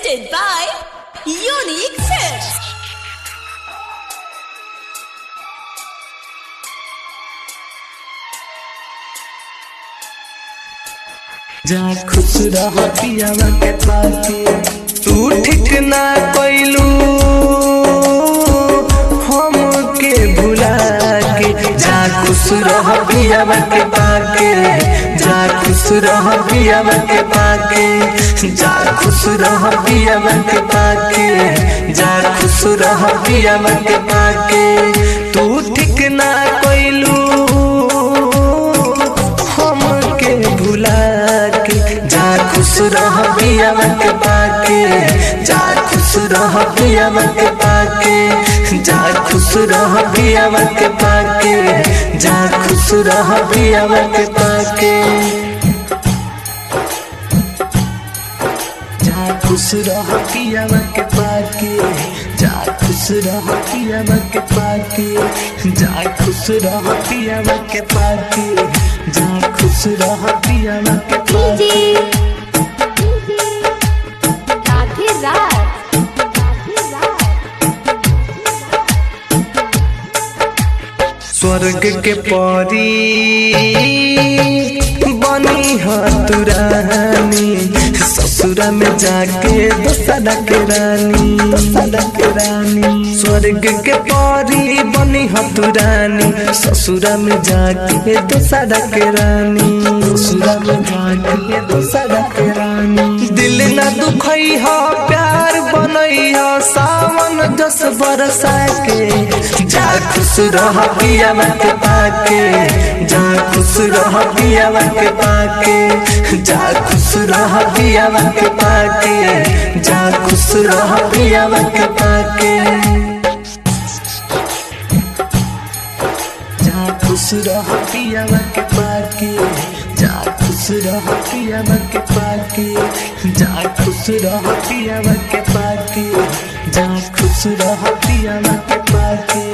presented by Unique Films. जा खुश रह पियावा के पाके तू ठीक ना कइलू हम के भुला के जा खुश रह पियावा के पाके जा खुश रह पियावा के पाके जा खुश रह पियावा के पाके जा खुश रह पियावा के पाके तू ठीक ना कइलू हम के भुला जा खुश रह पियावा के पाके जा खुश रह पियावा के पाके जा खुश रह पियावा के पाके जा खुश रह पियावा के पाके जा खुश रह पियावा के पाके जा खुश रह पियावा के पाके जा खुश रह पियावा के पाके जा खुश रह पियावा के पाके स्वर्ग के परी बनी तू रानी ससुरा में जाके दोसरा के रानी स्वर्ग के परी बनी तू रानी ससुरा में जाके दोसरा के रानी ससुरा में जाके दोसरा के रानी दिल ना दुखई हो प्यार बनई हो सावन जस बरसा के जा खुश रह पियावा के पाके जा खुश रह पियावा के पाके जा खुश रह पियावा के पाके जा खुश रह पियावा के पाके जा खुश रह पियावा के पाके जा खुश रह पियावा के पाके जा खुश रह पियावा के पाके जा खुश रह पियावा के पाके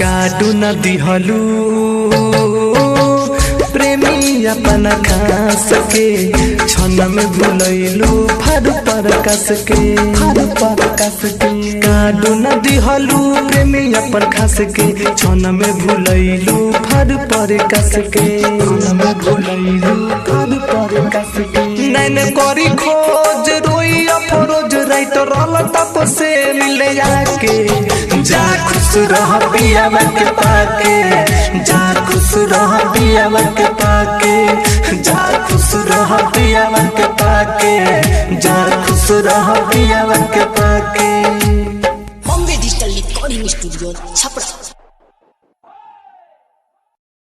काटू न दिहलू प्रेमी अपना खास के क्षण में भूलैलू फारू पर कस के काटू न दिहलू प्रेमी अपन खास के क्षण में भूलैलू फारू पर कस के में भूलैलू फारू पर कस के नैन करी खोज रोई अफरोज राइत रल तप से मिले आके जा खुश रह पियावा के पाके जा खुश रह पियावा के पाके जा खुश रह पियावा के पाके जा खुश रह पियावा के पाके Bombay digital recording studio Chhapra.